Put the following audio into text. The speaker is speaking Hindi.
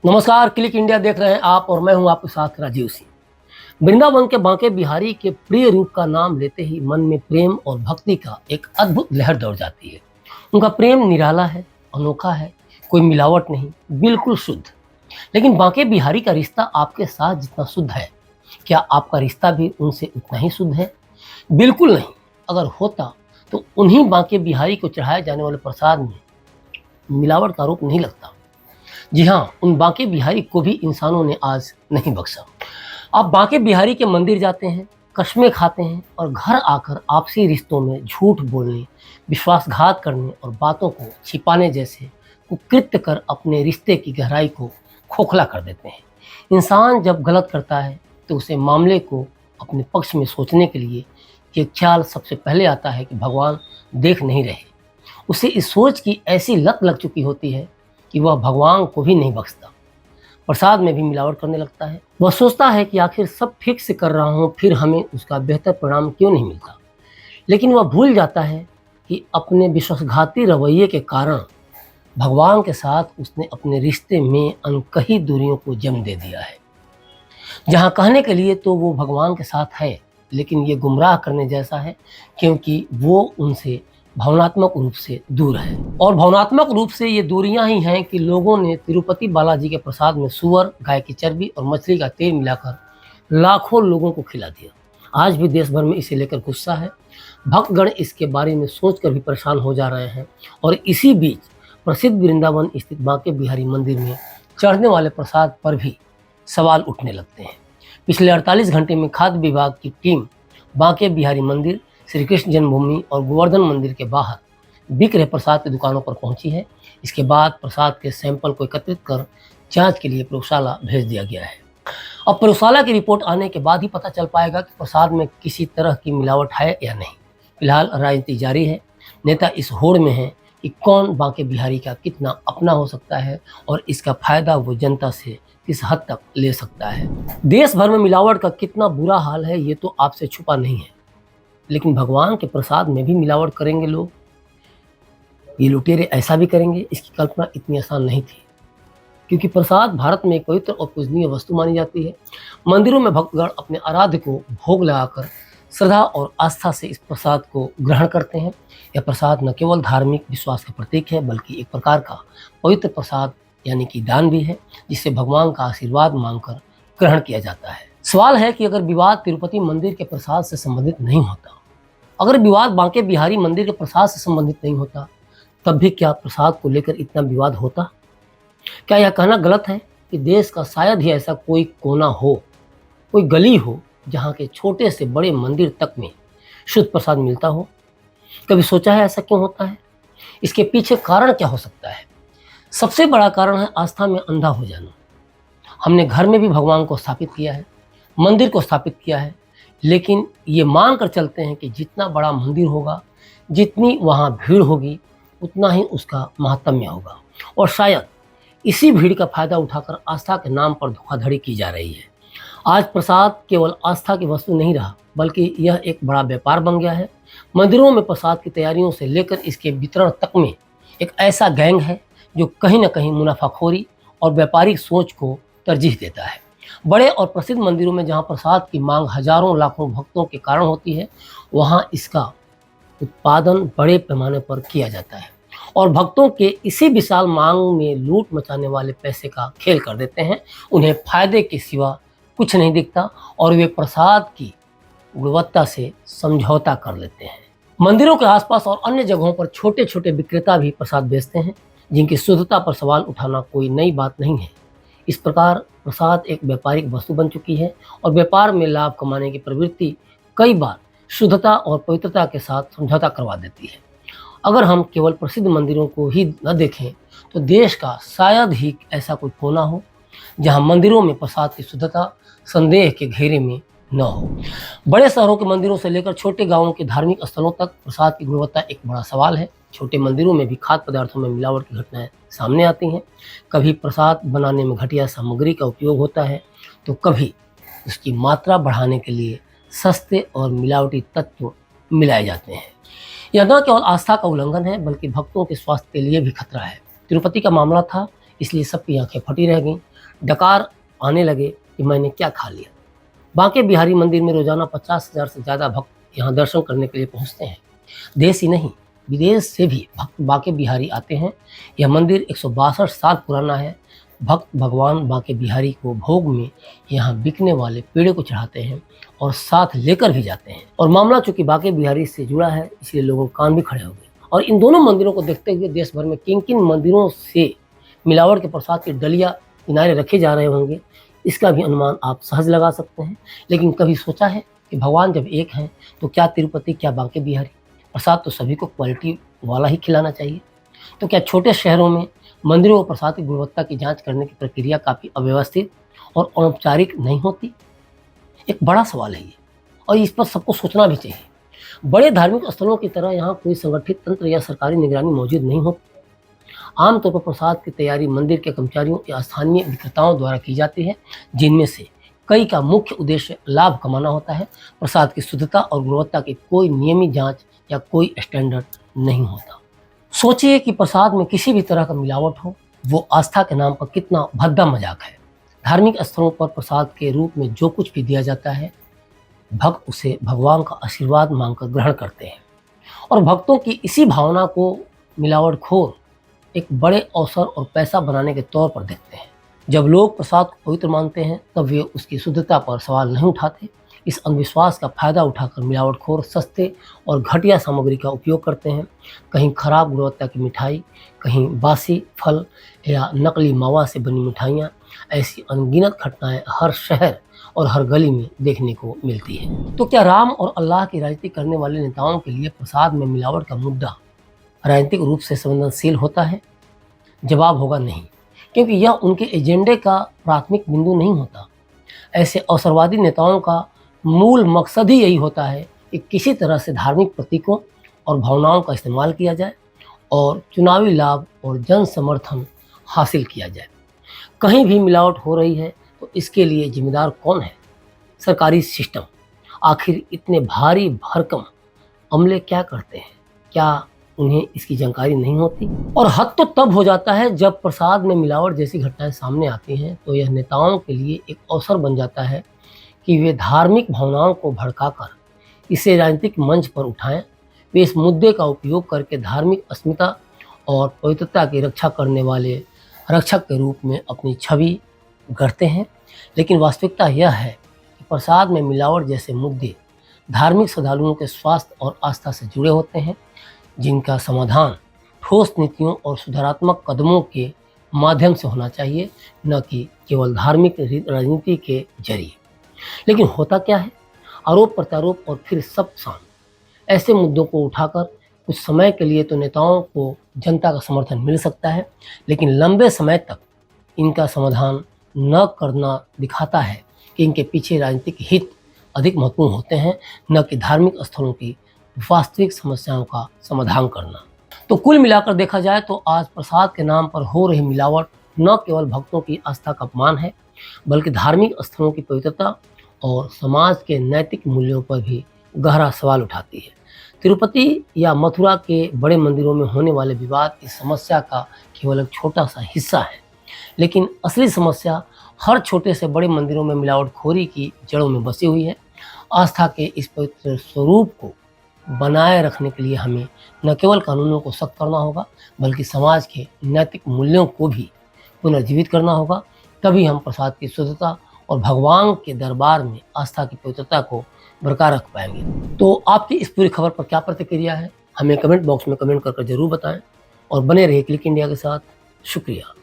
नमस्कार, क्लिक इंडिया देख रहे हैं आप और मैं हूं आपके साथ राजीव सिंह। वृंदावन के बांके बिहारी के प्रिय रूप का नाम लेते ही मन में प्रेम और भक्ति का एक अद्भुत लहर दौड़ जाती है। उनका प्रेम निराला है, अनोखा है, कोई मिलावट नहीं, बिल्कुल शुद्ध। लेकिन बांके बिहारी का रिश्ता आपके साथ जितना शुद्ध है, क्या आपका रिश्ता भी उनसे उतना ही शुद्ध है? बिल्कुल नहीं। अगर होता तो उन्हीं बांके बिहारी को चढ़ाए जाने वाले प्रसाद में मिलावट का आरोप नहीं लगता। जी हाँ, उन बांके बिहारी को भी इंसानों ने आज नहीं बख्शा। आप बांके बिहारी के मंदिर जाते हैं, कस्में खाते हैं और घर आकर आपसी रिश्तों में झूठ बोलने, विश्वासघात करने और बातों को छिपाने जैसे कुकृत्य कर अपने रिश्ते की गहराई को खोखला कर देते हैं। इंसान जब गलत करता है तो उसे मामले को अपने पक्ष में सोचने के लिए ये ख्याल सबसे पहले आता है कि भगवान देख नहीं रहे। उसे इस सोच की ऐसी लत लग चुकी होती है कि वह भगवान को भी नहीं बख्शता, प्रसाद में भी मिलावट करने लगता है। वह सोचता है कि आखिर सब ठीक से कर रहा हूँ, फिर हमें उसका बेहतर परिणाम क्यों नहीं मिलता। लेकिन वह भूल जाता है कि अपने विश्वासघाती रवैये के कारण भगवान के साथ उसने अपने रिश्ते में अनकही दूरियों को जन्म दे दिया है। जहाँ कहने के लिए तो वो भगवान के साथ है, लेकिन ये गुमराह करने जैसा है, क्योंकि वो उनसे भावनात्मक रूप से दूर है। और भावनात्मक रूप से ये दूरियां ही हैं कि लोगों ने तिरुपति बालाजी के प्रसाद में सूअर, गाय की चर्बी और मछली का तेल मिलाकर लाखों लोगों को खिला दिया। आज भी देश भर में इसे लेकर गुस्सा है। भक्तगण इसके बारे में सोचकर भी परेशान हो जा रहे हैं। और इसी बीच प्रसिद्ध वृंदावन स्थित बांके बिहारी मंदिर में चढ़ने वाले प्रसाद पर भी सवाल उठने लगते हैं। पिछले 48 घंटे में खाद्य विभाग की टीम बांके बिहारी मंदिर, श्री कृष्ण जन्मभूमि और गोवर्धन मंदिर के बाहर बिक रहे प्रसाद की दुकानों पर पहुंची है। इसके बाद प्रसाद के सैंपल को एकत्रित कर जांच के लिए प्रयोगशाला भेज दिया गया है। अब प्रयोगशाला की रिपोर्ट आने के बाद ही पता चल पाएगा कि प्रसाद में किसी तरह की मिलावट है या नहीं। फिलहाल राजनीति जारी है। नेता इस होड़ में है कि कौन बांके बिहारी का कितना अपना हो सकता है और इसका फायदा वो जनता से किस हद तक ले सकता है। देश भर में मिलावट का कितना बुरा हाल है ये तो आपसे छुपा नहीं है, लेकिन भगवान के प्रसाद में भी मिलावट करेंगे लोग। ये लुटेरे ऐसा भी करेंगे, इसकी कल्पना इतनी आसान नहीं थी, क्योंकि प्रसाद भारत में एक पवित्र और पूजनीय वस्तु मानी जाती है। मंदिरों में भक्तगण अपने आराध्य को भोग लगाकर श्रद्धा और आस्था से इस प्रसाद को ग्रहण करते हैं। यह प्रसाद न केवल धार्मिक विश्वास का प्रतीक है, बल्कि एक प्रकार का पवित्र प्रसाद यानी कि दान भी है, जिसे भगवान का आशीर्वाद मांगकर ग्रहण किया जाता है। सवाल है कि अगर विवाद तिरुपति मंदिर के प्रसाद से संबंधित नहीं होता, अगर विवाद बांके बिहारी मंदिर के प्रसाद से संबंधित नहीं होता, तब भी क्या प्रसाद को लेकर इतना विवाद होता? क्या यह कहना गलत है कि देश का शायद ही ऐसा कोई कोना हो, कोई गली हो, जहाँ के छोटे से बड़े मंदिर तक में शुद्ध प्रसाद मिलता हो? कभी सोचा है ऐसा क्यों होता है? इसके पीछे कारण क्या हो सकता है? सबसे बड़ा कारण है आस्था में अंधा हो जाना। हमने घर में भी भगवान को स्थापित किया है, मंदिर को स्थापित किया है, लेकिन ये मान कर चलते हैं कि जितना बड़ा मंदिर होगा, जितनी वहाँ भीड़ होगी, उतना ही उसका महात्म्य होगा। और शायद इसी भीड़ का फायदा उठाकर आस्था के नाम पर धोखाधड़ी की जा रही है। आज प्रसाद केवल आस्था की वस्तु नहीं रहा, बल्कि यह एक बड़ा व्यापार बन गया है। मंदिरों में प्रसाद की तैयारियों से लेकर इसके वितरण तक में एक ऐसा गैंग है जो कहीं न कहीं मुनाफाखोरी और व्यापारिक सोच को तरजीह देता है। बड़े और प्रसिद्ध मंदिरों में जहां प्रसाद की मांग हजारों लाखों भक्तों के कारण होती है, वहां इसका उत्पादन बड़े पैमाने पर किया जाता है और भक्तों के इसी विशाल मांग में लूट मचाने वाले पैसे का खेल कर देते हैं। उन्हें फायदे के सिवा कुछ नहीं दिखता और वे प्रसाद की गुणवत्ता से समझौता कर लेते हैं। मंदिरों के आसपास और अन्य जगहों पर छोटे छोटे विक्रेता भी प्रसाद बेचते हैं, जिनकी शुद्धता पर सवाल उठाना कोई नई बात नहीं है। इस प्रकार प्रसाद एक व्यापारिक वस्तु बन चुकी है और व्यापार में लाभ कमाने की प्रवृत्ति कई बार शुद्धता और पवित्रता के साथ समझौता करवा देती है। अगर हम केवल प्रसिद्ध मंदिरों को ही न देखें, तो देश का शायद ही ऐसा कोई कोना हो जहां मंदिरों में प्रसाद की शुद्धता संदेह के घेरे में न हो। बड़े शहरों के मंदिरों से लेकर छोटे गांवों के धार्मिक स्थलों तक प्रसाद की गुणवत्ता एक बड़ा सवाल है। छोटे मंदिरों में भी खाद्य पदार्थों में मिलावट की घटनाएं सामने आती हैं। कभी प्रसाद बनाने में घटिया सामग्री का उपयोग होता है, तो कभी उसकी मात्रा बढ़ाने के लिए सस्ते और मिलावटी तत्व मिलाए जाते हैं। यह न केवल आस्था का उल्लंघन है, बल्कि भक्तों के स्वास्थ्य के लिए भी खतरा है। तिरुपति का मामला था, इसलिए सबकी आंखें फटी रह गईं। डकार आने लगे कि मैंने क्या खा लिया। बांके बिहारी मंदिर में रोजाना 50,000 से ज़्यादा भक्त यहाँ दर्शन करने के लिए पहुँचते हैं। देश ही नहीं, विदेश से भी भक्त बांके बिहारी आते हैं। यह मंदिर 162 साल पुराना है। भक्त भगवान बांके बिहारी को भोग में यहाँ बिकने वाले पेड़े को चढ़ाते हैं और साथ लेकर भी जाते हैं। और मामला चूंकि बांके बिहारी से जुड़ा है, इसलिए लोगों के कान भी खड़े हो गए। और इन दोनों मंदिरों को देखते हुए देश भर में किन किन मंदिरों से मिलावट के प्रसाद की डलिया किनारे रखे जा रहे होंगे, इसका भी अनुमान आप सहज लगा सकते हैं। लेकिन कभी सोचा है कि भगवान जब एक हैं तो क्या तिरुपति, क्या बांके बिहारी? प्रसाद तो सभी को क्वालिटी वाला ही खिलाना चाहिए। तो क्या छोटे शहरों में मंदिरों और प्रसाद की गुणवत्ता की जांच करने की प्रक्रिया काफ़ी अव्यवस्थित और अनौपचारिक नहीं होती? एक बड़ा सवाल है ये, और इस पर सबको सोचना भी चाहिए। बड़े धार्मिक स्थलों की तरह यहाँ कोई संगठित तंत्र या सरकारी निगरानी मौजूद नहीं होती। आमतौर पर प्रसाद की तैयारी मंदिर के कर्मचारियों या स्थानीय विक्रेताओं द्वारा की जाती है, जिनमें से कई का मुख्य उद्देश्य लाभ कमाना होता है। प्रसाद की शुद्धता और गुणवत्ता की कोई नियमित जांच या कोई स्टैंडर्ड नहीं होता। सोचिए कि प्रसाद में किसी भी तरह का मिलावट हो, वो आस्था के नाम पर कितना भद्दा मजाक है। धार्मिक स्थलों पर प्रसाद के रूप में जो कुछ भी दिया जाता है, भक्त उसे भगवान का आशीर्वाद मांगकर ग्रहण करते हैं, और भक्तों की इसी भावना को मिलावटखोर एक बड़े अवसर और पैसा बनाने के तौर पर देखते हैं। जब लोग प्रसाद को पवित्र मानते हैं, तब वे उसकी शुद्धता पर सवाल नहीं उठाते। इस अंधविश्वास का फायदा उठाकर मिलावटखोर सस्ते और घटिया सामग्री का उपयोग करते हैं। कहीं खराब गुणवत्ता की मिठाई, कहीं बासी फल या नकली मावा से बनी मिठाइयाँ। ऐसी अनगिनत घटनाएं हर शहर और हर गली में देखने को मिलती है। तो क्या राम और अल्लाह की राजनीति करने वाले नेताओं के लिए प्रसाद में मिलावट का मुद्दा राजनीतिक रूप से संवेदनशील होता है? जवाब होगा नहीं, क्योंकि यह उनके एजेंडे का प्राथमिक बिंदु नहीं होता। ऐसे अवसरवादी नेताओं का मूल मकसद ही यही होता है कि किसी तरह से धार्मिक प्रतीकों और भावनाओं का इस्तेमाल किया जाए और चुनावी लाभ और जन समर्थन हासिल किया जाए। कहीं भी मिलावट हो रही है तो इसके लिए जिम्मेदार कौन है? सरकारी सिस्टम। आखिर इतने भारी भरकम अमले क्या करते हैं? क्या उन्हें इसकी जानकारी नहीं होती? और हद तो तब हो जाता है जब प्रसाद में मिलावट जैसी घटनाएं सामने आती हैं, तो यह नेताओं के लिए एक अवसर बन जाता है कि वे धार्मिक भावनाओं को भड़काकर इसे राजनीतिक मंच पर उठाएं। वे इस मुद्दे का उपयोग करके धार्मिक अस्मिता और पवित्रता की रक्षा करने वाले रक्षक के रूप में अपनी छवि गढ़ते हैं। लेकिन वास्तविकता यह है कि प्रसाद में मिलावट जैसे मुद्दे धार्मिक श्रद्धालुओं के स्वास्थ्य और आस्था से जुड़े होते हैं, जिनका समाधान ठोस नीतियों और सुधारात्मक कदमों के माध्यम से होना चाहिए, न कि केवल धार्मिक राजनीति के जरिए। लेकिन होता क्या है? आरोप प्रत्यारोप और फिर सब शांत। ऐसे मुद्दों को उठाकर कुछ समय के लिए तो नेताओं को जनता का समर्थन मिल सकता है, लेकिन लंबे समय तक इनका समाधान न करना दिखाता है कि इनके पीछे राजनीतिक हित अधिक महत्वपूर्ण होते हैं, न कि धार्मिक स्थलों की वास्तविक समस्याओं का समाधान करना। तो कुल मिलाकर देखा जाए तो आज प्रसाद के नाम पर हो रही मिलावट न केवल भक्तों की आस्था का अपमान है, बल्कि धार्मिक स्थलों की पवित्रता और समाज के नैतिक मूल्यों पर भी गहरा सवाल उठाती है। तिरुपति या मथुरा के बड़े मंदिरों में होने वाले विवाद इस समस्या का केवल एक छोटा सा हिस्सा है, लेकिन असली समस्या हर छोटे से बड़े मंदिरों में मिलावटखोरी की जड़ों में बसी हुई है। आस्था के इस पवित्र स्वरूप को बनाए रखने के लिए हमें न केवल कानूनों को सख्त करना होगा, बल्कि समाज के नैतिक मूल्यों को भी पुनर्जीवित करना होगा। तभी हम प्रसाद की शुद्धता और भगवान के दरबार में आस्था की पवित्रता को बरकरार रख पाएंगे। तो आपकी इस पूरी खबर पर क्या प्रतिक्रिया है, हमें कमेंट बॉक्स में कमेंट करके जरूर बताएं, और बने रहिए क्लिक इंडिया के साथ। शुक्रिया।